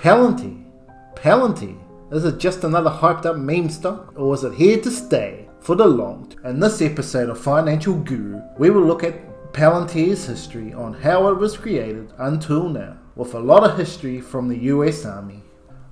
Palantir. Palantir? Is it just another hyped up meme stock, or is it here to stay for the long term? In this episode of Financial Guru, we will look at Palantir's history on how it was created until now, with a lot of history from the US Army.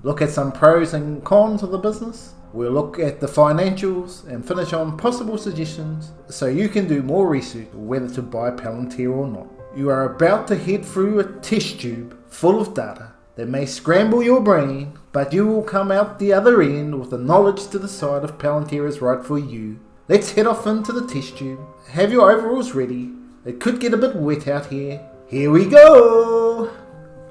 Look at some pros and cons of the business. We'll look at the financials and finish on possible suggestions so you can do more research whether to buy Palantir or not. You are about to head through a test tube full of data that may scramble your brain, but you will come out the other end with the knowledge to decide if Palantir is right for you. Let's head off into the test tube. Have your overalls ready. It could get a bit wet out here. Here we go!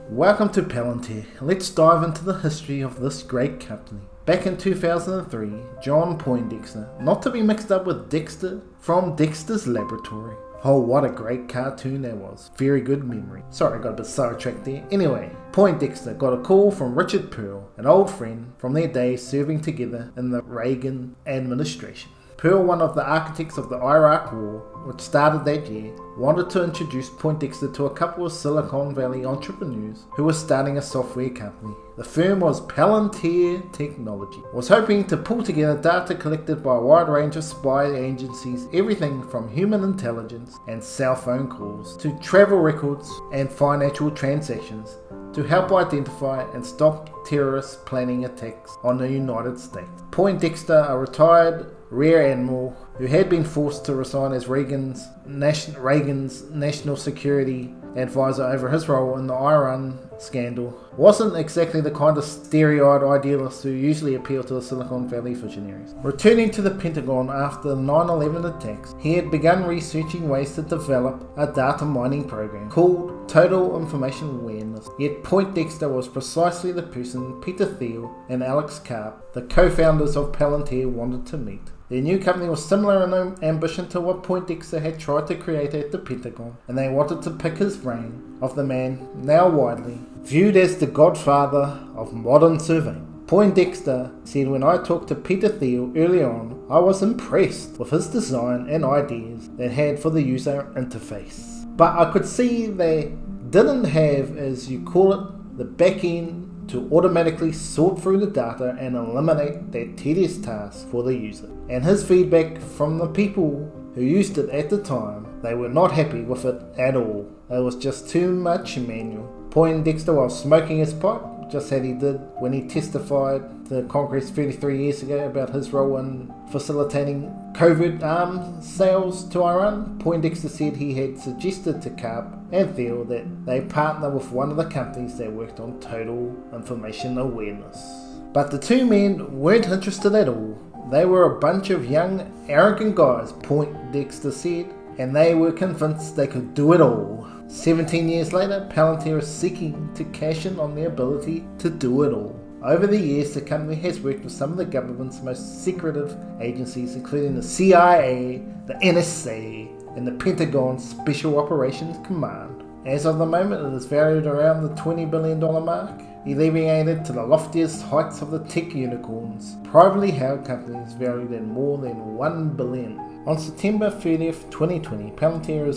Welcome to Palantir. Let's dive into the history of this great company. Back in 2003, John Poindexter, not to be mixed up with Dexter from Dexter's Laboratory. Oh, what a great cartoon that was. Very good memory. Sorry, I got a bit sidetracked there. Anyway, Poindexter got a call from Richard Pearl, an old friend from their days serving together in the Reagan administration. Pearl, one of the architects of the Iraq War, which started that year, wanted to introduce Poindexter to a couple of Silicon Valley entrepreneurs who were starting a software company. The firm was Palantir Technology. Was hoping to pull together data collected by a wide range of spy agencies, everything from human intelligence and cell phone calls to travel records and financial transactions to help identify and stop terrorists planning attacks on the United States. Poindexter, a retired Rear Admiral who had been forced to resign as Reagan's national security advisor over his role in the Iran scandal, wasn't exactly the kind of stereotyped idealist who usually appeal to the Silicon Valley visionaries. Returning to the Pentagon after the 9/11 attacks, he had begun researching ways to develop a data mining program called Total Information Awareness. Yet Poindexter was precisely the person Peter Thiel and Alex Karp, the co-founders of Palantir, wanted to meet. Their new company was similar in ambition to what Poindexter had tried to create at the Pentagon, and they wanted to pick his brain of the man now widely viewed as the godfather of modern surveying. Poindexter said, "When I talked to Peter Thiel early on, I was impressed with his design and ideas that had for the user interface. But I could see they didn't have, as you call it, the back end to automatically sort through the data and eliminate that tedious task for the user." And his feedback from the people who used it at the time, they were not happy with it at all. It was just too much manual. Poindexter was smoking his pipe, just as he did when he testified to Congress 33 years ago about his role in facilitating covert arms sales to Iran. Poindexter said he had suggested to Karp and Thiel that they partner with one of the companies that worked on total information awareness. But the two men weren't interested at all. They were a bunch of young, arrogant guys, Poindexter said, and they were convinced they could do it all. 17 years later, Palantir is seeking to cash in on their ability to do it all. Over the years, the company has worked with some of the government's most secretive agencies, including the CIA, the NSA, and the Pentagon Special Operations Command. As of the moment, it is valued around the $20 billion mark, elevated to the loftiest heights of the tech unicorns. Privately held companies valued at more than $1 billion. On September 30th, 2020, Palantir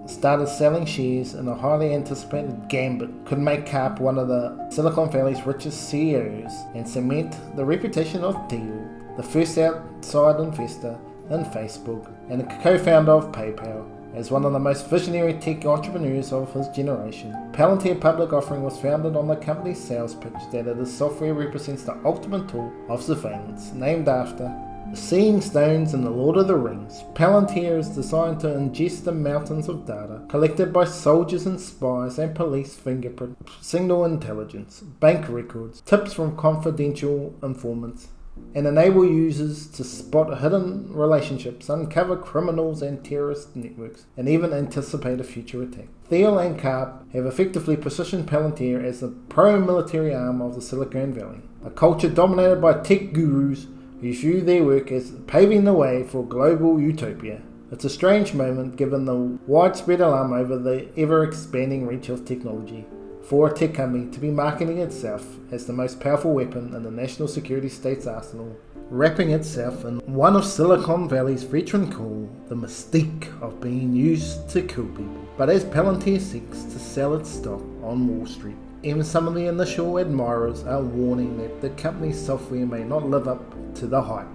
started selling shares in a highly anticipated gambit could make Karp one of the Silicon Valley's richest CEOs and cement the reputation of Thiel, the first outside investor in Facebook and a co-founder of PayPal, as one of the most visionary tech entrepreneurs of his generation. Palantir public offering was founded on the company's sales pitch that its software represents the ultimate tool of surveillance, named after the Seeing Stones in The Lord of the Rings. Palantir is designed to ingest the mountains of data collected by soldiers and spies and police fingerprint, signal intelligence, bank records, tips from confidential informants, and enable users to spot hidden relationships, uncover criminals and terrorist networks, and even anticipate a future attack. Thiel and Karp have effectively positioned Palantir as the pro-military arm of the Silicon Valley, a culture dominated by tech gurus who view their work as paving the way for global utopia. It's a strange moment given the widespread alarm over the ever-expanding reach of technology for a tech company to be marketing itself as the most powerful weapon in the national security state's arsenal, wrapping itself in one of Silicon Valley's veteran call, the mystique of being used to kill people. But as Palantir seeks to sell its stock on Wall Street, Even some of the initial admirers are warning that the company's software may not live up to the hype.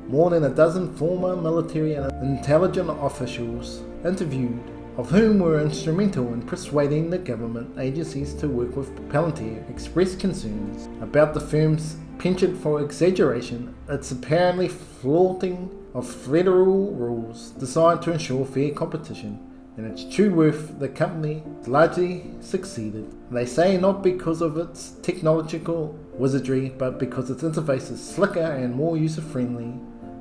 More than a dozen former military and intelligence officials interviewed, of whom were instrumental in persuading the government agencies to work with Palantir, expressed concerns about the firm's penchant for exaggeration, its apparently flaunting of federal rules designed to ensure fair competition, and its true worth. The company largely succeeded. They say not because of its technological wizardry, but because its interface is slicker and more user-friendly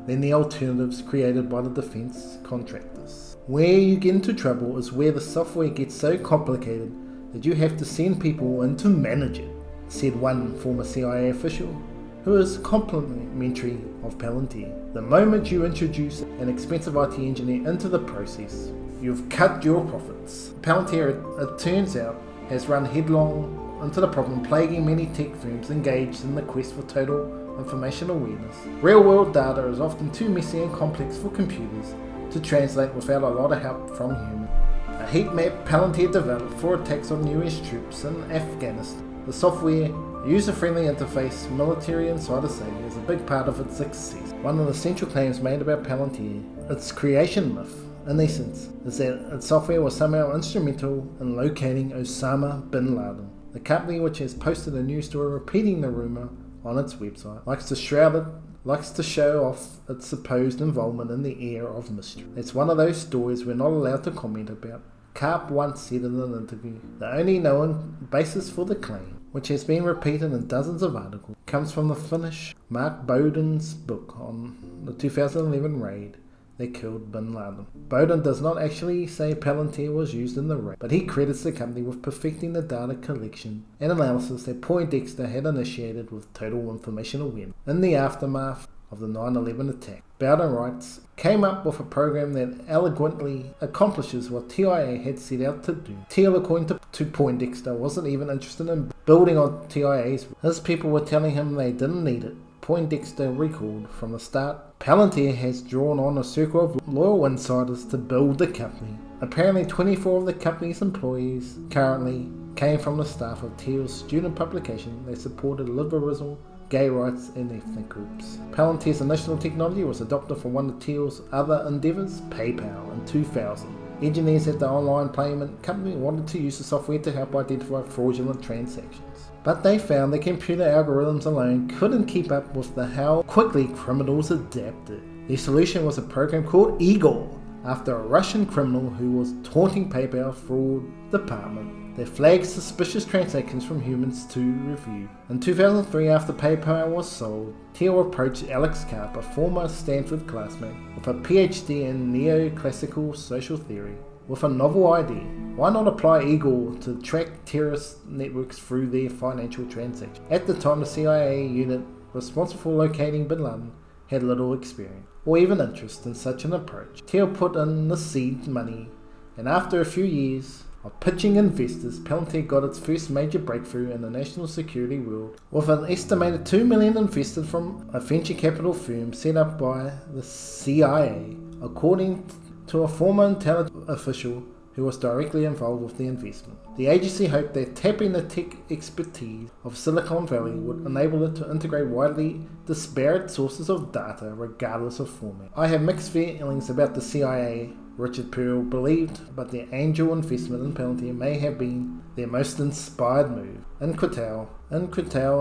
than the alternatives created by the defense contractors. Where you get into trouble is where the software gets so complicated that you have to send people in to manage it, said one former CIA official, who is complimentary of Palantir. The moment you introduce an expensive IT engineer into the process, you've cut your profits. Palantir, it turns out, has run headlong into the problem plaguing many tech firms engaged in the quest for total information awareness. Real-world data is often too messy and complex for computers to translate without a lot of help from humans. A heat map Palantir developed for attacks on US troops in Afghanistan. The software, user-friendly interface, military insider say is a big part of its success. One of the central claims made about Palantir, its creation myth, in essence, is that its software was somehow instrumental in locating Osama bin Laden. The company, which has posted a news story repeating the rumour on its website, likes to show off its supposed involvement in the air of mystery. It's one of those stories we're not allowed to comment about. Karp once said in an interview, the only known basis for the claim, which has been repeated in dozens of articles, comes from the Finnish Mark Bowden's book on the 2011 raid that killed bin Laden. Bowden does not actually say Palantir was used in the raid, but he credits the company with perfecting the data collection and analysis that Poindexter had initiated with Total Information Awareness. In the aftermath of the 9/11 attack, Bowden writes, came up with a program that elegantly accomplishes what TIA had set out to do. Thiel, according to Poindexter, wasn't even interested in building on TIA's. His people were telling him they didn't need it. Poindexter recalled from the start, Palantir has drawn on a circle of loyal insiders to build the company. Apparently 24 of the company's employees currently came from the staff of Thiel's student publication. They supported liberalism, gay rights and ethnic groups. Palantir's initial technology was adopted from one of Thiel's other endeavours, PayPal, in 2000. Engineers at the online payment company wanted to use the software to help identify fraudulent transactions. But they found the computer algorithms alone couldn't keep up with how quickly criminals adapted. The solution was a program called Eagle, after a Russian criminal who was taunting PayPal fraud department that flagged suspicious transactions from humans to review. In 2003, after PayPal was sold, Thiel approached Alex Karp, a former Stanford classmate with a PhD in neoclassical social theory, with a novel idea. Why not apply Eagle to track terrorist networks through their financial transactions? At the time, the CIA unit responsible for locating bin Laden had little experience or even interest in such an approach. Thiel put in the seed money, and after a few years of pitching investors, Palantir got its first major breakthrough in the national security world, with an estimated $2 million invested from a venture capital firm set up by the CIA, according to a former intelligence official who was directly involved with the investment. The agency hoped that tapping the tech expertise of Silicon Valley would enable it to integrate widely disparate sources of data regardless of format. I have mixed feelings about the CIA, Richard Pearl believed, but their angel investment in Palantir may have been their most inspired move. Inquitel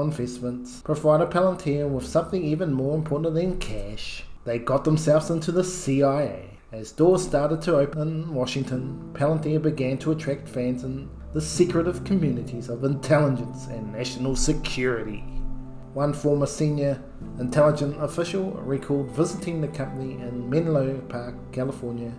Investments provided Palantir with something even more important than cash. They got themselves into the CIA. As doors started to open in Washington, Palantir began to attract fans in the secretive communities of intelligence and national security. One former senior intelligence official recalled visiting the company in Menlo Park, California,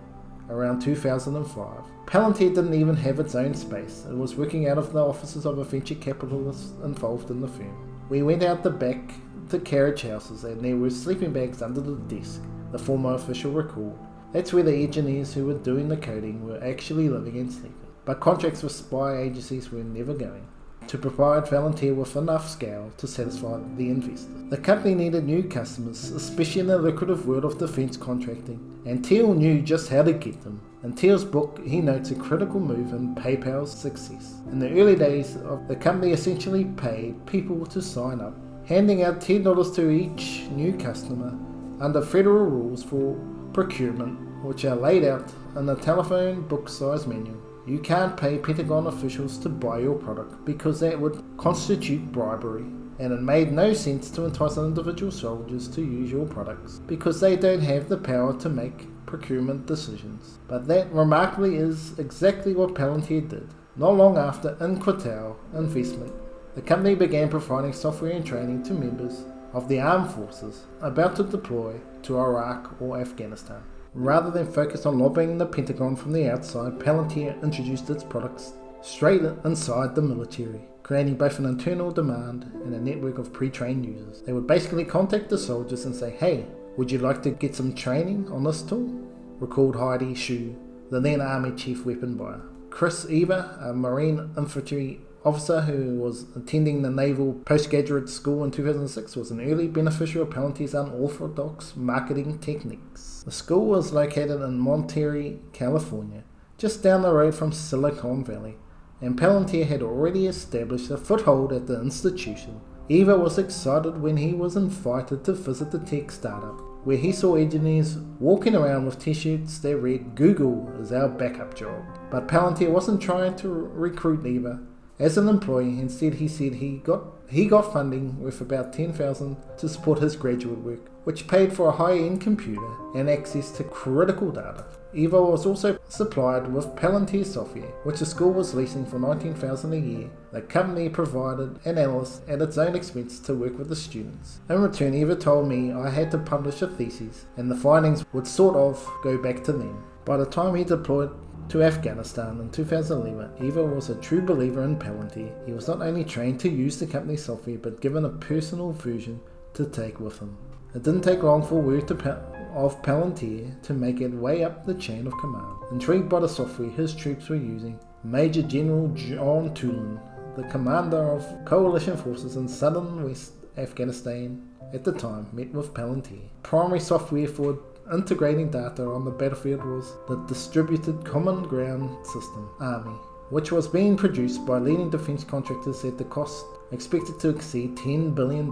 around 2005. Palantir didn't even have its own space. It was working out of the offices of a venture capitalist involved in the firm. We went out the back to carriage houses and there were sleeping bags under the desk, the former official recalled. That's where the engineers who were doing the coding were actually living and sleeping. But contracts with spy agencies were never going. to provide Palantir with enough scale to satisfy the investors. The company needed new customers, especially in the lucrative world of defense contracting, and Thiel knew just how to get them. In Thiel's book, he notes a critical move in PayPal's success. In the early days, the company essentially paid people to sign up, handing out $10 to each new customer under federal rules for procurement, which are laid out in a telephone book-sized manual. You can't pay Pentagon officials to buy your product because that would constitute bribery, and it made no sense to entice individual soldiers to use your products because they don't have the power to make procurement decisions. But that remarkably is exactly what Palantir did. Not long after Inquitel investment, the company began providing software and training to members of the armed forces about to deploy to Iraq or Afghanistan. Rather than focus on lobbying the Pentagon from the outside, Palantir introduced its products straight inside the military, creating both an internal demand and a network of pre-trained users. They would basically contact the soldiers and say, "Hey, would you like to get some training on this tool?" recalled Heidi Shue, the then Army Chief Weapon Buyer. Chris Eva, a Marine Infantry officer who was attending the Naval Postgraduate School in 2006, was an early beneficiary of Palantir's unorthodox marketing techniques. The school was located in Monterey, California, just down the road from Silicon Valley, and Palantir had already established a foothold at the institution. Eva was excited when he was invited to visit the tech startup, where he saw engineers walking around with t-shirts that read, "Google is our backup job." But Palantir wasn't trying to recruit Eva as an employee. Instead, he said he got funding worth about $10,000 to support his graduate work, which paid for a high-end computer and access to critical data. Eva was also supplied with Palantir software, which the school was leasing for $19,000 a year. The company provided an analyst at its own expense to work with the students. In return, Eva told me I had to publish a thesis, and the findings would sort of go back to them. By the time he deployed to Afghanistan in 2011, Eva was a true believer in Palantir. He was not only trained to use the company's software, but given a personal version to take with him. It didn't take long for word of Palantir to make it way up the chain of command. Intrigued by the software his troops were using, Major General John Tulin, the commander of coalition forces in southern West Afghanistan at the time, met with Palantir. Primary software for integrating data on the battlefield was the Distributed Common Ground System, ARMY, which was being produced by leading defense contractors at the cost expected to exceed $10 billion.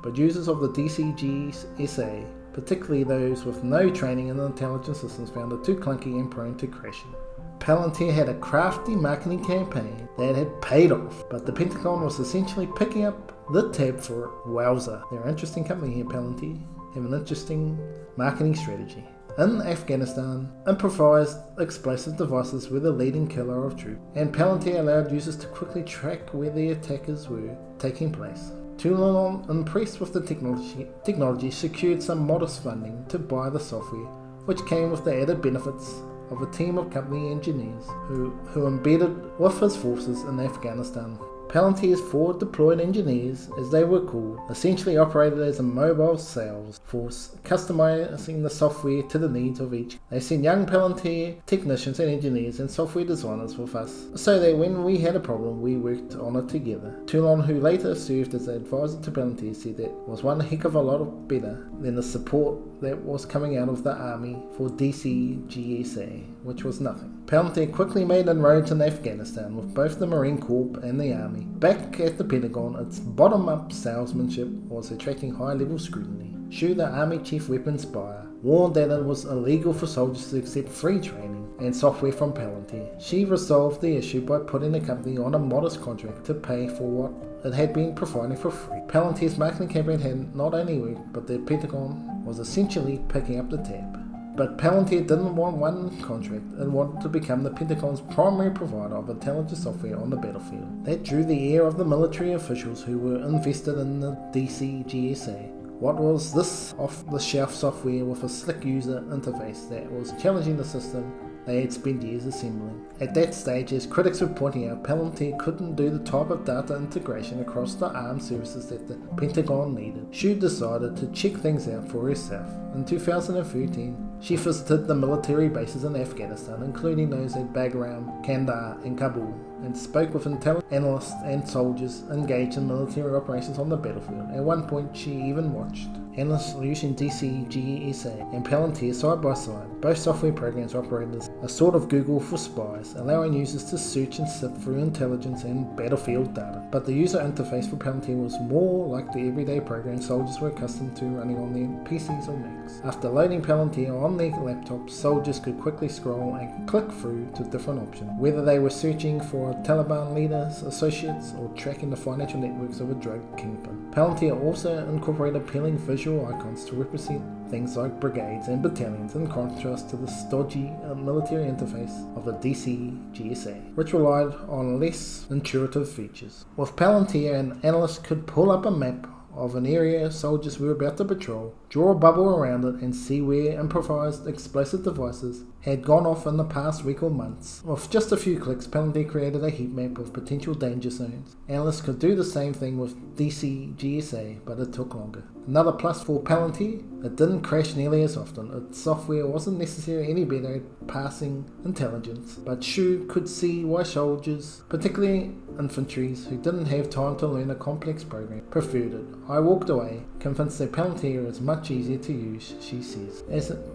But users of the DCGSA, particularly those with no training in intelligence systems, found it too clunky and prone to crashing. Palantir had a crafty marketing campaign that had paid off, but the Pentagon was essentially picking up the tab for it. Wowza, they're an interesting company here, Palantir. Have an interesting marketing strategy. In Afghanistan, improvised explosive devices were the leading killer of troops, and Palantir allowed users to quickly track where the attackers were taking place. Tulin, impressed with the technology, secured some modest funding to buy the software, which came with the added benefits of a team of company engineers who embedded with his forces in Afghanistan. Palantir's forward deployed engineers, as they were called, essentially operated as a mobile sales force, customizing the software to the needs of each. They sent young Palantir technicians and engineers and software designers with us, so that when we had a problem, we worked on it together. Tulin, who later served as an advisor to Palantir, said that was one heck of a lot better than the support that was coming out of the Army for DCGSA, which was nothing. Palantir quickly made inroads in Afghanistan with both the Marine Corps and the Army. Back at the Pentagon, its bottom-up salesmanship was attracting high-level scrutiny. Shue, the Army Chief Weapons Buyer, warned that it was illegal for soldiers to accept free training and software from Palantir. She resolved the issue by putting the company on a modest contract to pay for what it had been providing for free. Palantir's marketing campaign had not only worked, but the Pentagon was essentially picking up the tab. But Palantir didn't want one contract, it wanted to become the Pentagon's primary provider of intelligence software on the battlefield. That drew the ear of the military officials who were invested in the DCGSA. What was this off-the-shelf software with a slick user interface that was challenging the system they had spent years assembling? At that stage, as critics were pointing out, Palantir couldn't do the type of data integration across the armed services that the Pentagon needed. Shue decided to check things out for herself. In 2013, She visited the military bases in Afghanistan, including those at Bagram, Kandahar and Kabul, and spoke with intelligence analysts and soldiers engaged in military operations on the battlefield. At one point, she even watched analysts using DCGSA and Palantir side by side. Both software programs operated as a sort of Google for spies, allowing users to search and sift through intelligence and battlefield data. But the user interface for Palantir was more like the everyday program soldiers were accustomed to running on their PCs or Macs. After loading Palantir on their laptops, soldiers could quickly scroll and click through to different options, whether they were searching for Taliban leaders, associates, or tracking the financial networks of a drug kingpin. Palantir also incorporated appealing visual icons to represent things like brigades and battalions, in contrast to the stodgy military interface of the DCGSA, which relied on less intuitive features. With Palantir, an analyst could pull up a map of an area soldiers were about to patrol, draw a bubble around it, and see where improvised explosive devices had gone off in the past week or months. With just a few clicks, Palantir created a heat map of potential danger zones. Analysts could do the same thing with DCGSA, but it took longer. Another plus for Palantir, it didn't crash nearly as often. Its software wasn't necessarily any better at passing intelligence, but Shu could see why soldiers, particularly infantries who didn't have time to learn a complex program, preferred it. I walked away, convinced that Palantir is much easier to use, she says.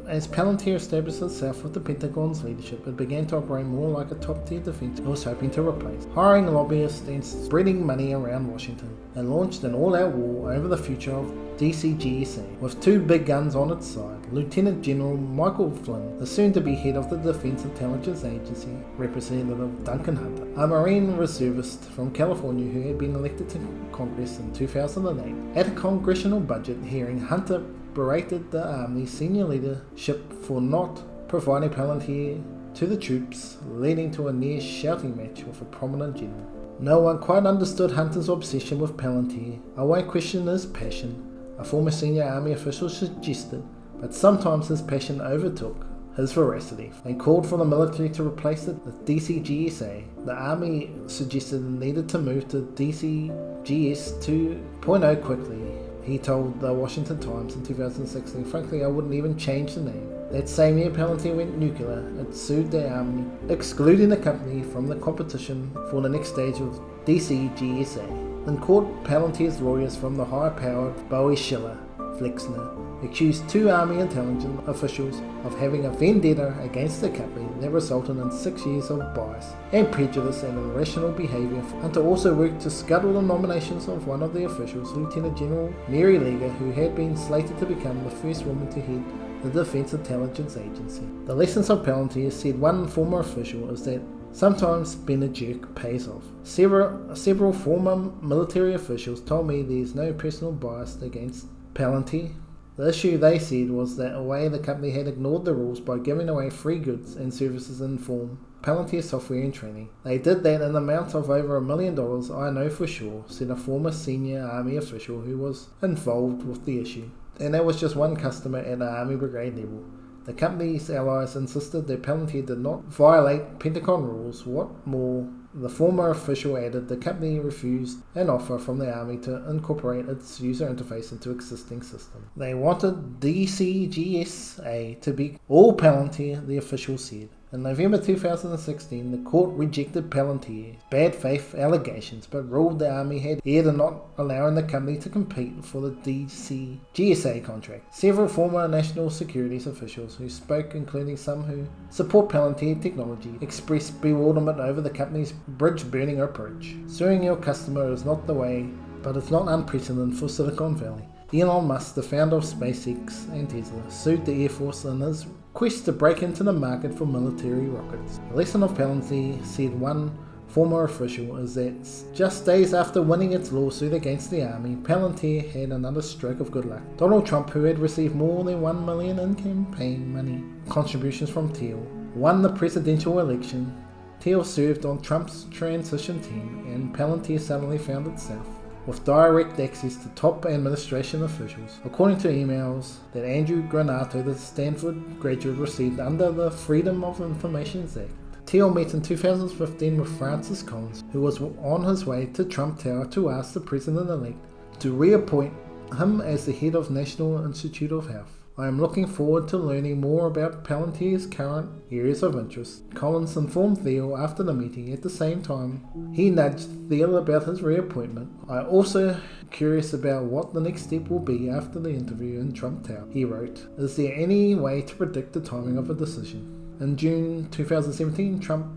As Palantir established itself with the Pentagon's leadership, it began to operate more like a top-tier defense it was hoping to replace, hiring lobbyists and spreading money around Washington, and launched an all-out war over the future of DCGSA, with two big guns on its side. Lieutenant General Michael Flynn, the soon-to-be head of the Defense Intelligence Agency, Representative Duncan Hunter, a Marine reservist from California who had been elected to Congress in 2008. At a congressional budget hearing, Hunter berated the Army's senior leadership for not providing Palantir to the troops, leading to a near shouting match with a prominent general. No one quite understood Hunter's obsession with Palantir. I won't question his passion, a former senior Army official suggested, but sometimes his passion overtook his veracity. They called for the military to replace it with DCGSA. The Army suggested it needed to move to DCGS 2.0 quickly. He told the Washington Times in 2016, frankly, I wouldn't even change the name. That same year, Palantir went nuclear. It sued the Army, excluding the company from the competition for the next stage of DCGSA. In court, Palantir's lawyers from the high-powered Bowie Schiller Flexner accused two Army intelligence officials of having a vendetta against the company that resulted in 6 years of bias and prejudice and irrational behaviour. Hunter also worked to scuttle the nominations of one of the officials, Lieutenant General Mary Leger, who had been slated to become the first woman to head the Defense Intelligence Agency. The lessons of Palantir, said one former official, is that sometimes being a jerk pays off. Several former military officials told me there's no personal bias against Palantir. The issue, they said, was that a way the company had ignored the rules by giving away free goods and services in form Palantir software and training. They did that in amounts of over $1 million, I know for sure, said a former senior Army official who was involved with the issue. And that was just one customer at the Army Brigade level. The company's allies insisted that Palantir did not violate Pentagon rules. What more, the former official added the company refused an offer from the Army to incorporate its user interface into existing systems. They wanted DCGSA to be all Palantir, the official said. In November 2016, the court rejected Palantir's bad faith allegations, but ruled the Army had erred in not allowing the company to compete for the DCGSA contract. Several former national security officials who spoke, including some who support Palantir technology, expressed bewilderment over the company's bridge-burning approach. Suing your customer is not the way, but it's not unprecedented for Silicon Valley. Elon Musk, the founder of SpaceX and Tesla, sued the Air Force in his quest to break into the market for military rockets. The lesson of Palantir, said one former official, is that just days after winning its lawsuit against the Army, Palantir had another stroke of good luck. Donald Trump, who had received more than $1 million in campaign money contributions from Thiel, won the presidential election. Thiel served on Trump's transition team, and Palantir suddenly found itself with direct access to top administration officials, according to emails that Andrew Granato, the Stanford graduate, received under the Freedom of Information Act. Thiel met in 2015 with Francis Collins, who was on his way to Trump Tower to ask the president-elect to reappoint him as the head of National Institute of Health. I am looking forward to learning more about Palantier's current areas of interest. Collins informed Thiel after the meeting. At the same time, he nudged Thiel about his reappointment. I also curious about what the next step will be after the interview in Trump Tower. He wrote, "Is there any way to predict the timing of a decision?" In June 2017, Trump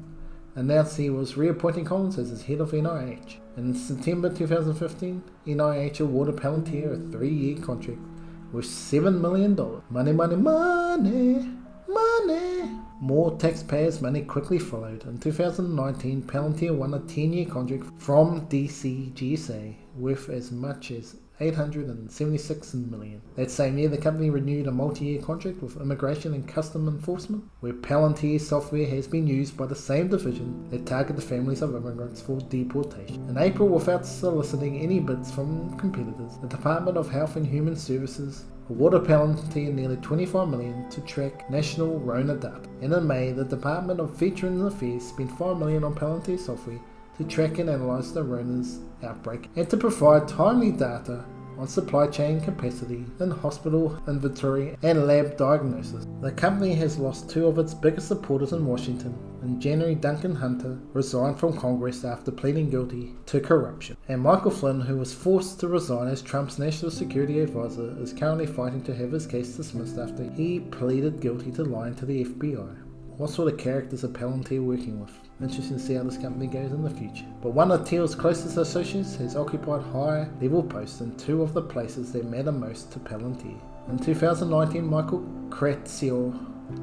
announced he was reappointing Collins as his head of NIH. In September 2015, NIH awarded Palantir a 3-year contract with $7 million. Money, money, money, money. More taxpayers' money quickly followed. In 2019, Palantir won a 10-year contract from DCGSA worth as much as $876 million. That same year, the company renewed a multi-year contract with Immigration and Customs Enforcement, where Palantir software has been used by the same division that targeted families of immigrants for deportation. In April, without soliciting any bids from competitors, the Department of Health and Human Services awarded Palantir nearly $25 million to track national Rona data. And in May, the Department of Veterans Affairs spent $5 million on Palantir software to track and analyze the Rona's outbreak and to provide timely data on supply chain capacity in hospital inventory and lab diagnosis. The company has lost 2 of its biggest supporters in Washington. In January, Duncan Hunter resigned from Congress after pleading guilty to corruption. And Michael Flynn, who was forced to resign as Trump's national security advisor, is currently fighting to have his case dismissed after he pleaded guilty to lying to the FBI. What sort of characters are Palantir working with? Interesting to see how this company goes in the future. But one of Thiel's closest associates has occupied high-level posts in 2 of the places that matter most to Palantir. In 2019, Michael Kratziel,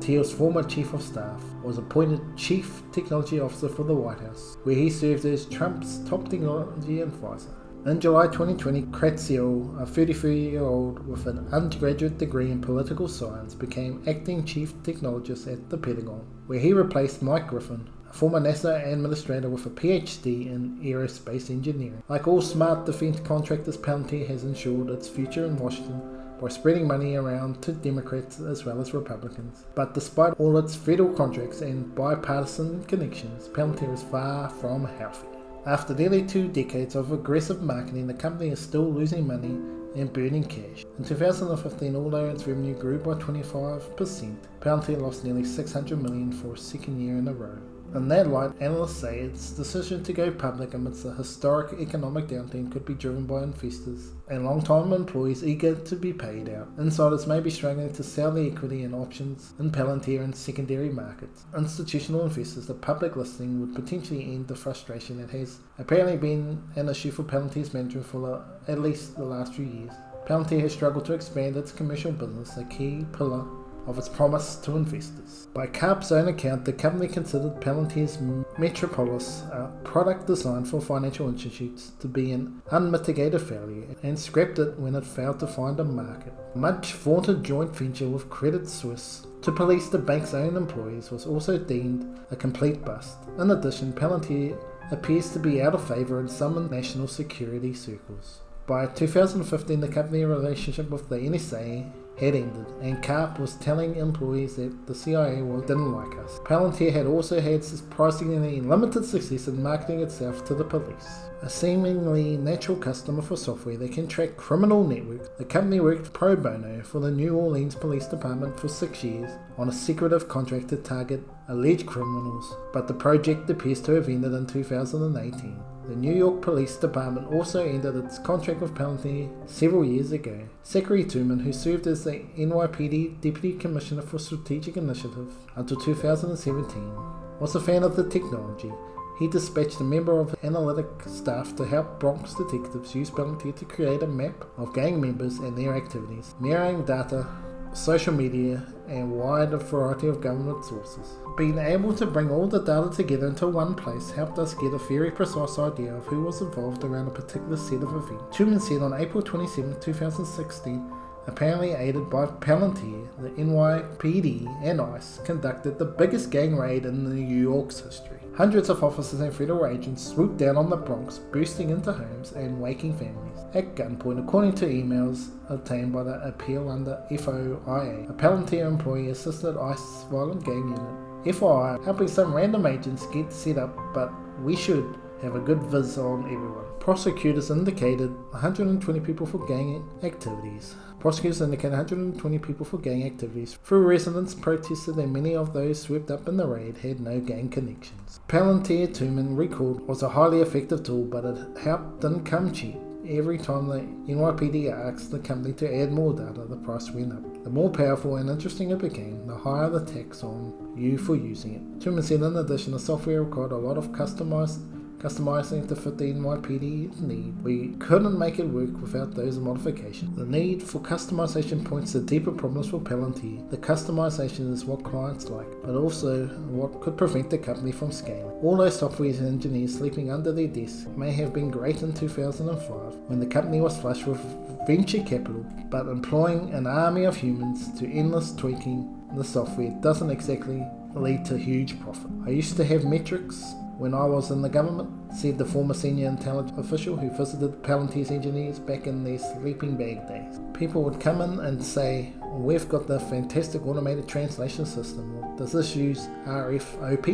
Thiel's former chief of staff, was appointed Chief Technology Officer for the White House, where he served as Trump's top technology advisor. In July 2020, Kratziel, a 33-year-old with an undergraduate degree in political science, became acting chief technologist at the Pentagon, where he replaced Mike Griffin, a former NASA administrator with a PhD in aerospace engineering. Like all smart defense contractors, Palantir has ensured its future in Washington by spreading money around to Democrats as well as Republicans. But despite all its federal contracts and bipartisan connections, Palantir is far from healthy. After nearly 2 decades of aggressive marketing, the company is still losing money and burning cash. In 2015, although its revenue grew by 25%, Palantir lost nearly $600 million for a second year in a row. In that light, analysts say its decision to go public amidst a historic economic downturn could be driven by investors and long-time employees eager to be paid out. Insiders may be struggling to sell the equity and options in Palantir in secondary markets. Institutional investors, the public listing would potentially end the frustration that has apparently been an issue for Palantir's management for at least the last few years. Palantir has struggled to expand its commercial business, a key pillar of its promise to investors. By Karp's own account, the company considered Palantir's Metropolis, a product designed for financial institutions, to be an unmitigated failure and scrapped it when it failed to find a market. Much vaunted joint venture with Credit Suisse to police the bank's own employees was also deemed a complete bust. In addition, Palantir appears to be out of favour in some national security circles. By 2015, the company relationship with the NSA had ended, and Karp was telling employees that the CIA didn't like us. Palantir had also had surprisingly limited success in marketing itself to the police. A seemingly natural customer for software that can track criminal networks, the company worked pro bono for the New Orleans Police Department for 6 years on a secretive contract to target alleged criminals, but the project appears to have ended in 2018. The New York Police Department also ended its contract with Palantir several years ago. Zachary Tuman, who served as the NYPD Deputy Commissioner for Strategic Initiative until 2017, was a fan of the technology. He dispatched a member of analytic staff to help Bronx detectives use Palantir to create a map of gang members and their activities, mirroring data, social media, and a wide variety of government sources. Being able to bring all the data together into one place helped us get a very precise idea of who was involved around a particular set of events. Truman said on April 27, 2016, apparently aided by Palantir, the NYPD and ICE conducted the biggest gang raid in New York's history. Hundreds of officers and federal agents swooped down on the Bronx, bursting into homes and waking families at gunpoint, according to emails obtained by the appeal under FOIA. A Palantir employee assisted ICE's violent gang unit, FOIA, helping some random agents get set up, but we should have a good viz on everyone. Prosecutors indicated 120 people for gang activities. Prosecutors indicated 120 people for gang activities. Few residents protested and many of those swept up in the raid had no gang connections. Palantir Tumen recalled was a highly effective tool, but it didn't come cheap. Every time the NYPD asked the company to add more data, the price went up. The more powerful and interesting it became, the higher the tax on you for using it. Tumen said in addition, the software required a lot of customizing to fit the NYPD's need. We couldn't make it work without those modifications. The need for customization points to deeper problems for Palantir. The customization is what clients like, but also what could prevent the company from scaling. All those software engineers sleeping under their desks may have been great in 2005 when the company was flush with venture capital, but employing an army of humans to endless tweaking the software doesn't exactly lead to huge profit. I used to have metrics when I was in the government, said the former senior intelligence official who visited Palantir's engineers back in their sleeping bag days. People would come in and say, we've got the fantastic automated translation system. Does this use RFOP?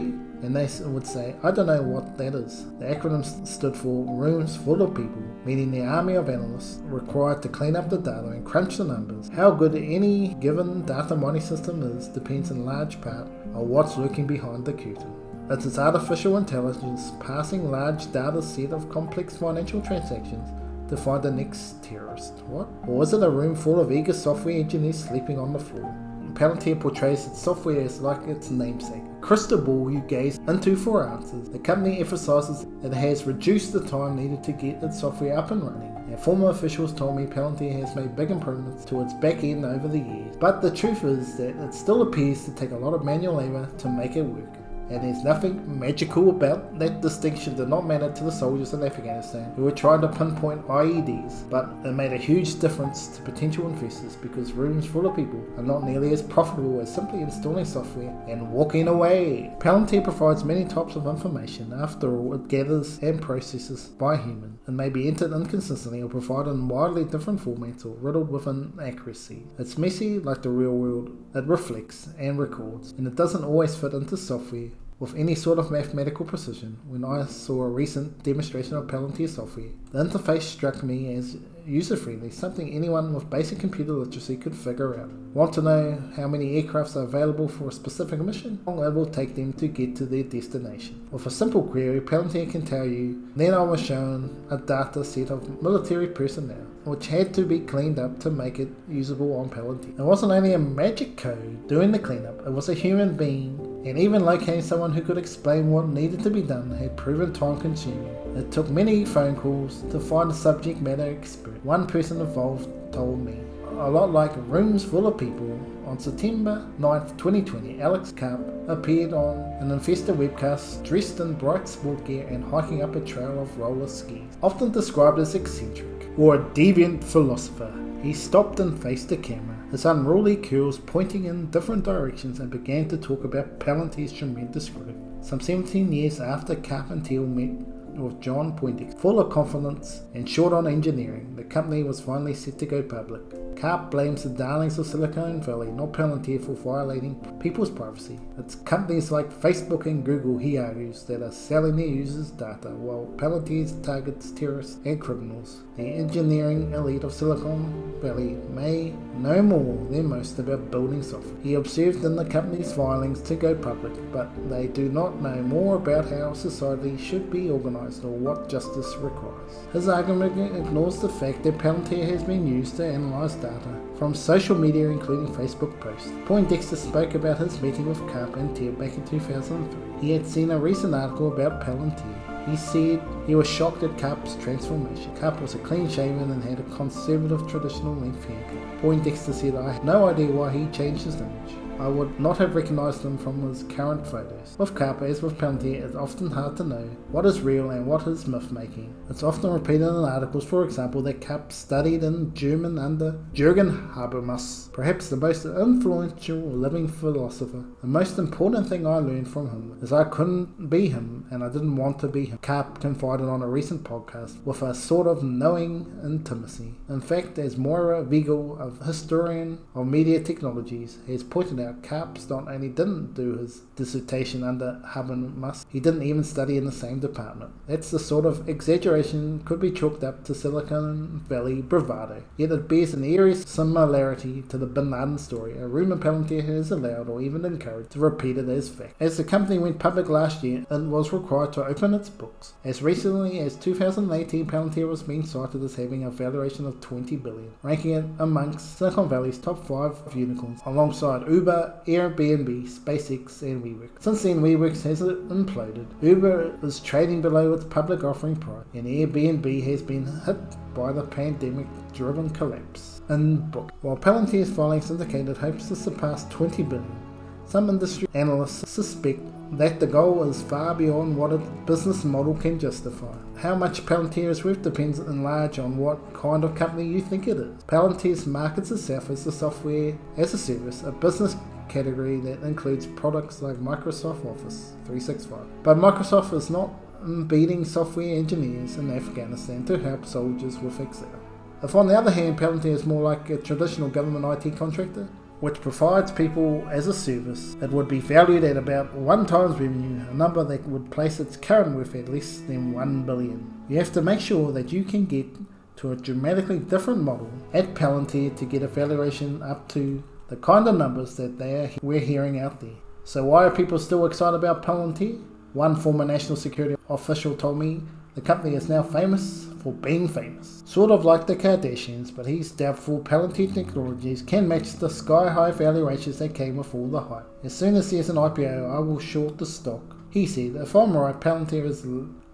And they would say, I don't know what that is. The acronym stood for Rooms Full of People, meaning the army of analysts required to clean up the data and crunch the numbers. How good any given data mining system is depends in large part on what's lurking behind the curtain. It is artificial intelligence passing large data set of complex financial transactions to find the next terrorist. What? Or is it a room full of eager software engineers sleeping on the floor? Palantir portrays its software as like its namesake, a crystal ball you gaze into for answers. The company emphasizes it has reduced the time needed to get its software up and running. And former officials told me Palantir has made big improvements to its back end over the years. But the truth is that it still appears to take a lot of manual labor to make it work. And there's nothing magical about that distinction. Did not matter to the soldiers in Afghanistan who were trying to pinpoint IEDs, but it made a huge difference to potential investors because rooms full of people are not nearly as profitable as simply installing software and walking away. Palantir provides many types of information. After all, it gathers and processes by human and may be entered inconsistently or provided in wildly different formats or riddled with inaccuracy. It's messy like the real world. It reflects and records, and it doesn't always fit into software with any sort of mathematical precision. When I saw a recent demonstration of Palantir software, the interface struck me as user-friendly, something anyone with basic computer literacy could figure out. Want to know how many aircrafts are available for a specific mission? How long it will take them to get to their destination. With a simple query, Palantir can tell you. Then I was shown a data set of military personnel, which had to be cleaned up to make it usable on Palantir. It wasn't only a magic code doing the cleanup, it was a human being, and even locating someone who could explain what needed to be done had proven time-consuming. It took many phone calls to find a subject matter expert. One person involved told me, a lot like Rooms Full of People. On September 9th, 2020, Alex Karp appeared on an investor webcast dressed in bright sport gear and hiking up a trail of roller skis. Often described as eccentric or a deviant philosopher, he stopped and faced the camera, his unruly curls pointing in different directions, and began to talk about Palantir's tremendous growth. Some 17 years after Karp and Thiel met with John Poindexter, full of confidence and short on engineering, the company was finally set to go public. Karp blames the darlings of Silicon Valley, not Palantir, for violating people's privacy. It's companies like Facebook and Google, he argues, that are selling their users' data, while Palantir targets terrorists and criminals. The engineering elite of Silicon Valley may know more than most about building software. He observed in the company's filings to go public, but they do not know more about how society should be organized or what justice requires. His argument ignores the fact that Palantir has been used to analyze data from social media, including Facebook posts. Poindexter spoke about his meeting with Karp and Thiel back in 2003. He had seen a recent article about Palantir. He said he was shocked at Karp's transformation. Karp was a clean-shaven and had a conservative traditional length haircut. Poindexter said, I had no idea why he changed his image. I would not have recognized him from his current photos. With Karp, as with Palantir, it's often hard to know what is real and what is myth-making. It's often repeated in articles, for example, that Karp studied in German under Jürgen Habermas, perhaps the most influential living philosopher. The most important thing I learned from him is I couldn't be him and I didn't want to be him. Karp confided on a recent podcast with a sort of knowing intimacy. In fact, as Moira Wiegel, a historian of media technologies, has pointed out, how Karps not only didn't do his dissertation under Elon Musk, he didn't even study in the same department. That's the sort of exaggeration could be chalked up to Silicon Valley bravado, yet it bears an eerie similarity to the Bin Laden story, a rumour Palantir has allowed or even encouraged to repeat it as fact. As the company went public last year, it was required to open its books. As recently as 2018, Palantir was being cited as having a valuation of $20 billion, ranking it amongst Silicon Valley's top 5 unicorns, alongside Uber, Airbnb, SpaceX, and WeWork. Since then, WeWork has imploded. Uber is trading below its public offering price, and Airbnb has been hit by the pandemic-driven collapse in book. While Palantir's filings indicate it hopes to surpass $20 billion, some industry analysts suspect that the goal is far beyond what its business model can justify. How much Palantir is worth depends in large on what kind of company you think it is. Palantir markets itself as a software as a service, a business category that includes products like Microsoft Office 365. But Microsoft is not embedding software engineers in Afghanistan to help soldiers with Excel. If on the other hand Palantir is more like a traditional government IT contractor, which provides people as a service, it would be valued at about 1 times revenue, a number that would place its current worth at less than $1 billion. You have to make sure that you can get to a dramatically different model at Palantir to get a valuation up to the kind of numbers that we're hearing out there. So why are people still excited about Palantir? One former national security official told me the company is now famous for being famous. Sort of like the Kardashians, but he's doubtful Palantir Technologies can match the sky-high valuations that came with all the hype. As soon as there's an IPO, I will short the stock. He said, if I'm right, Palantir is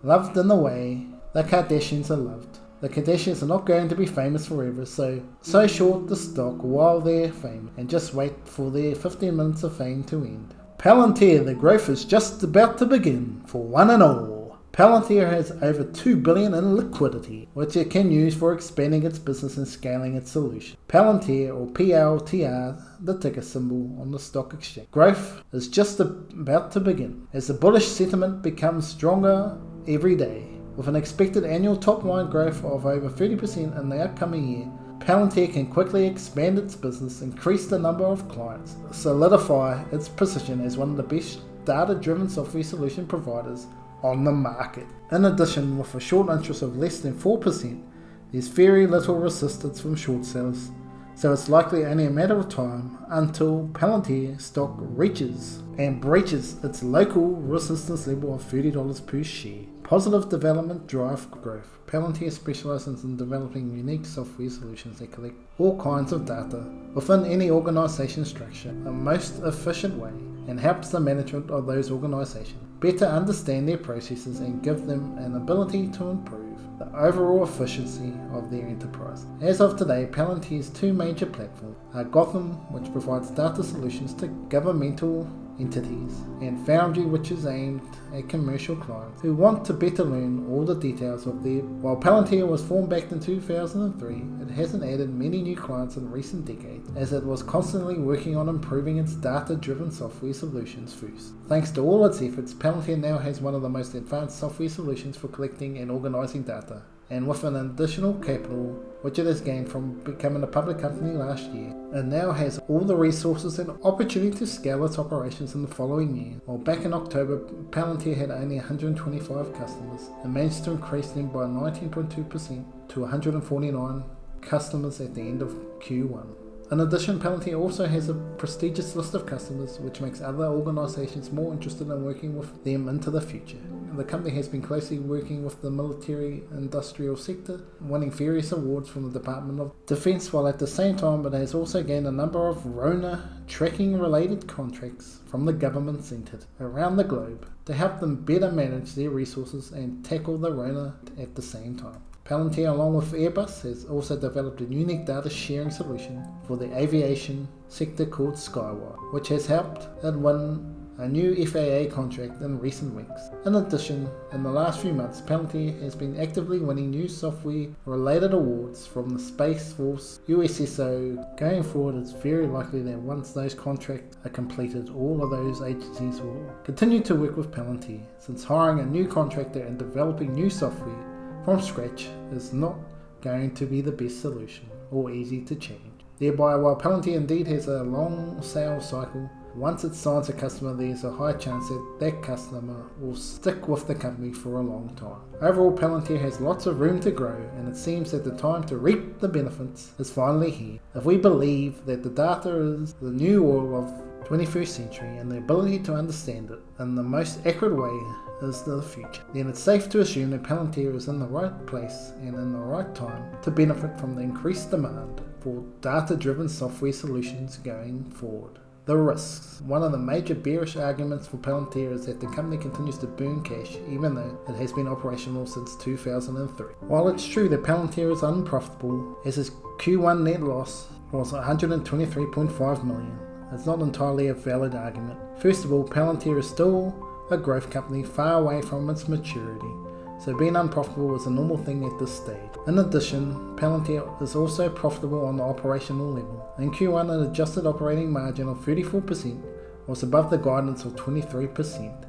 loved in the way the Kardashians are loved. The Kardashians are not going to be famous forever, so short the stock while they're famous, and just wait for their 15 minutes of fame to end. Palantir, the growth is just about to begin for one and all. Palantir has over $2 billion in liquidity, which it can use for expanding its business and scaling its solution. Palantir, or PLTR, the ticker symbol on the stock exchange. Growth is just about to begin, as the bullish sentiment becomes stronger every day. With an expected annual top-line growth of over 30% in the upcoming year, Palantir can quickly expand its business, increase the number of clients, solidify its position as one of the best data-driven software solution providers on the market. In addition, with a short interest of less than 4%, there's very little resistance from short sellers, so it's likely only a matter of time until Palantir stock reaches and breaches its local resistance level of $30 per share. Positive development drive growth. Palantir specializes in developing unique software solutions that collect all kinds of data within any organization structure in the most efficient way and helps the management of those organizations better understand their processes and give them an ability to improve the overall efficiency of their enterprise. As of today, Palantir's 2 major platforms are Gotham, which provides data solutions to governmental entities, and Foundry, which is aimed at commercial clients who want to better learn all the details of their. While Palantir was formed back in 2003, it hasn't added many new clients in recent decades, as it was constantly working on improving its data-driven software solutions first. Thanks to all its efforts, Palantir now has one of the most advanced software solutions for collecting and organizing data, and with an additional capital which it has gained from becoming a public company last year, it now has all the resources and opportunity to scale its operations in the following year. While back in October, Palantir had only 125 customers and managed to increase them by 19.2% to 149 customers at the end of Q1. In addition, Palantir also has a prestigious list of customers, which makes other organizations more interested in working with them into the future. The company has been closely working with the military industrial sector, winning various awards from the Department of Defense, while at the same time it has also gained a number of Rona tracking related contracts from the government centered around the globe to help them better manage their resources and tackle the Rona at the same time. Palantir, along with Airbus, has also developed a unique data sharing solution for the aviation sector called Skywire, which has helped it win a new FAA contract in recent weeks. In addition, in the last few months, Palantir has been actively winning new software-related awards from the Space Force USSO. Going forward, it's very likely that once those contracts are completed, all of those agencies will continue to work with Palantir, since hiring a new contractor and developing new software from scratch is not going to be the best solution or easy to change. Thereby, while Palantir indeed has a long sales cycle, once it signs a customer, there's a high chance that that customer will stick with the company for a long time. Overall, Palantir has lots of room to grow, and it seems that the time to reap the benefits is finally here. If we believe that the data is the new oil of 21st century and the ability to understand it in the most accurate way is the future, then it's safe to assume that Palantir is in the right place and in the right time to benefit from the increased demand for data-driven software solutions going forward. The risks. One of the major bearish arguments for Palantir is that the company continues to burn cash even though it has been operational since 2003. While it's true that Palantir is unprofitable, as its Q1 net loss was $123.5 million, it's not entirely a valid argument. First of all, Palantir is still a growth company far away from its maturity, so being unprofitable is a normal thing at this stage. In addition, Palantir is also profitable on the operational level. In Q1, an adjusted operating margin of 34% was above the guidance of 23%,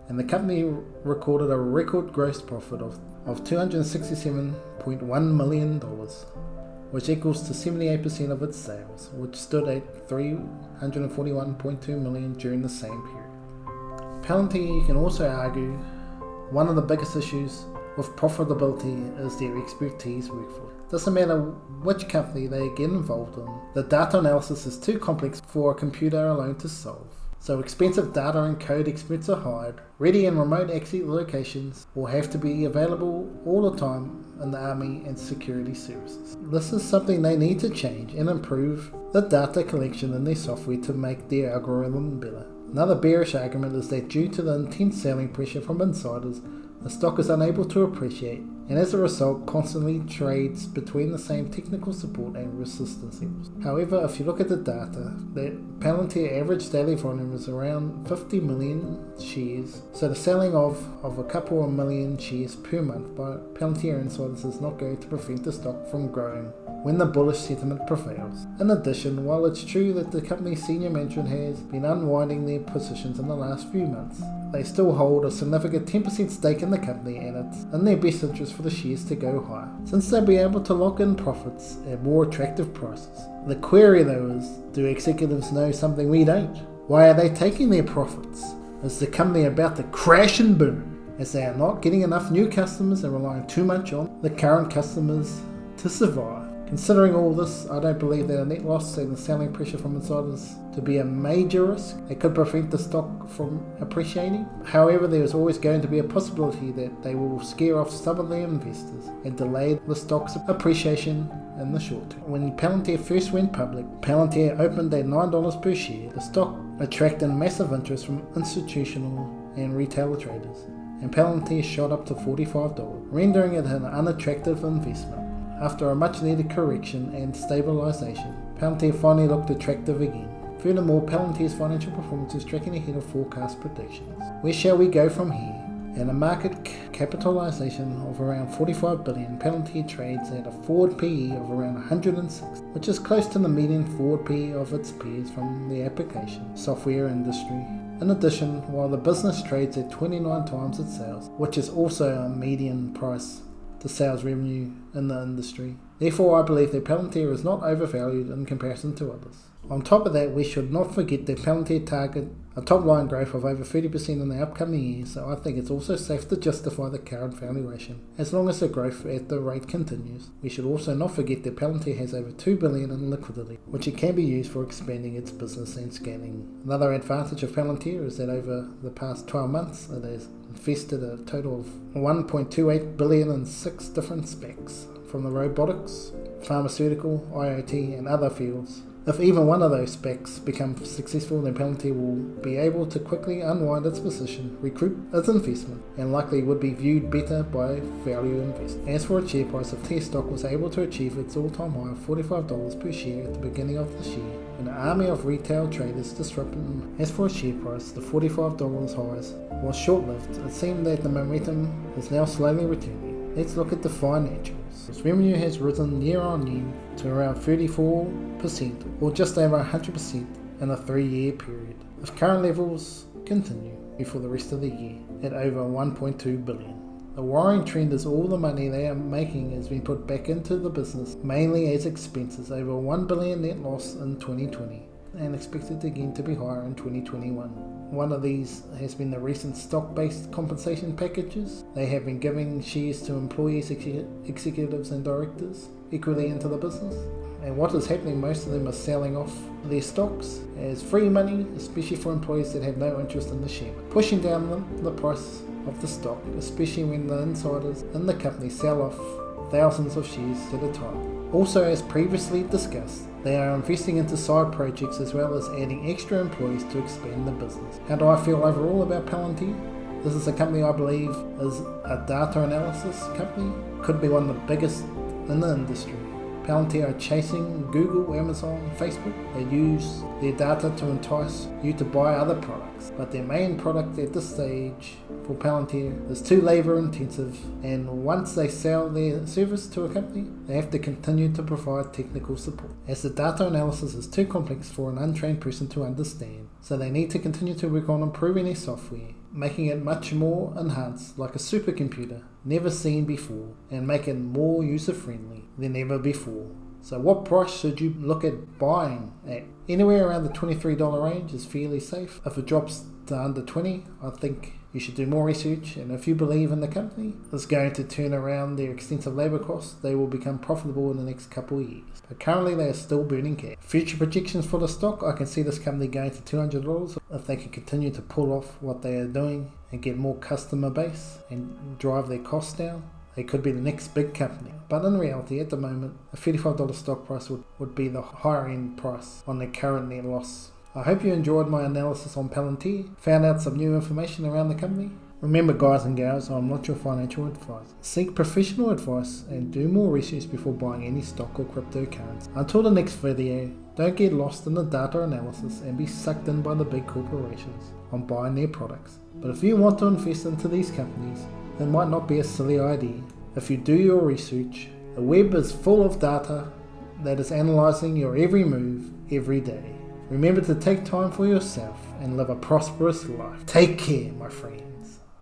and the company recorded a record gross profit of $267.1 million, which equals to 78% of its sales, which stood at $341.2 million during the same period. Palantir, you can also argue, one of the biggest issues with profitability is their expertise workforce. Doesn't matter which company they get involved in, the data analysis is too complex for a computer alone to solve. So expensive data and code experts are hired, ready in remote access locations, or have to be available all the time in the army and security services. This is something they need to change and improve the data collection in their software to make their algorithm better. Another bearish argument is that due to the intense selling pressure from insiders, the stock is unable to appreciate, and as a result constantly trades between the same technical support and resistance levels. However, if you look at the data, the Palantir average daily volume is around 50 million shares, so the selling of a couple of million shares per month by Palantir insiders is not going to prevent the stock from growing when the bullish sentiment prevails. In addition, while it's true that the company's senior management has been unwinding their positions in the last few months, they still hold a significant 10% stake in the company, and it's in their best interest for the shares to go higher, since they'll be able to lock in profits at more attractive prices. The query though is, do executives know something we don't? Why are they taking their profits? Is the company about to crash and burn, as they are not getting enough new customers and relying too much on the current customers to survive? Considering all this, I don't believe that a net loss and the selling pressure from insiders to be a major risk. It could prevent the stock from appreciating. However, there is always going to be a possibility that they will scare off some of their investors and delay the stock's appreciation in the short term. When Palantir first went public, Palantir opened at $9 per share. The stock attracted massive interest from institutional and retail traders, and Palantir shot up to $45, rendering it an unattractive investment. After a much-needed correction and stabilization, Palantir finally looked attractive again. Furthermore, Palantir's financial performance is tracking ahead of forecast predictions. Where shall we go from here? At a market capitalization of around $45 billion, Palantir trades at a forward PE of around 106, which is close to the median forward PE of its peers from the application software industry. In addition, while the business trades at 29 times its sales, which is also a median price to sales revenue in the industry. Therefore, I believe that Palantir is not overvalued in comparison to others. On top of that, we should not forget that Palantir target a top line growth of over 30% in the upcoming years, so I think it's also safe to justify the current valuation, as long as the growth at the rate continues. We should also not forget that Palantir has over $2 billion in liquidity, which it can be used for expanding its business and scaling. Another advantage of Palantir is that over the past 12 months, it has invested a total of $1.28 billion in 6 different specs, from the robotics, pharmaceutical, IoT, and other fields. If even one of those specs becomes successful, then Palantir will be able to quickly unwind its position, recoup its investment, and likely would be viewed better by value investors. As for its share price, if TES stock was able to achieve its all-time high of $45 per share at the beginning of this year, an army of retail traders disrupted them. As for its share price, the $45 highs was short-lived. It seemed that the momentum is now slowly returning. Let's look at the financials. Its revenue has risen year on year to around 34%, or just over 100% in a 3-year period. If current levels continue for the rest of the year at over $1.2 billion. The worrying trend is all the money they are making is being put back into the business, mainly as expenses, over $1 billion net loss in 2020, and expected again to be higher in 2021. One of these has been the recent stock-based compensation packages. They have been giving shares to employees, executives and directors equally into the business. And what is happening, most of them are selling off their stocks as free money, especially for employees that have no interest in the share, pushing down the price of the stock, especially when the insiders in the company sell off thousands of shares at a time. Also, as previously discussed, they are investing into side projects as well as adding extra employees to expand the business. How do I feel overall about Palantir? This is a company I believe is a data analysis company, could be one of the biggest in the industry. Palantir are chasing Google, Amazon, Facebook. They use their data to entice you to buy other products, but their main product at this stage for Palantir is too labor intensive, and once they sell their service to a company, they have to continue to provide technical support, as the data analysis is too complex for an untrained person to understand, so they need to continue to work on improving their software, making it much more enhanced like a supercomputer never seen before, and make it more user-friendly than ever before. So what price should you look at buying at? Anywhere around the $23 range is fairly safe. If it drops to under 20, I think you should do more research, and if you believe in the company is going to turn around their extensive labour costs, they will become profitable in the next couple of years. But currently they are still burning cash. Future projections for the stock, I can see this company going to $200 if they can continue to pull off what they are doing and get more customer base and drive their costs down. They could be the next big company. But in reality, at the moment, a $35 stock price would be the higher end price on their current net loss. I hope you enjoyed my analysis on Palantir, found out some new information around the company. Remember, guys and gals, I'm not your financial advisor. Seek professional advice and do more research before buying any stock or cryptocurrency. Until the next video, don't get lost in the data analysis and be sucked in by the big corporations on buying their products. But if you want to invest into these companies, it might not be a silly idea. If you do your research, the web is full of data that is analysing your every move every day. Remember to take time for yourself and live a prosperous life. Take care, my friend.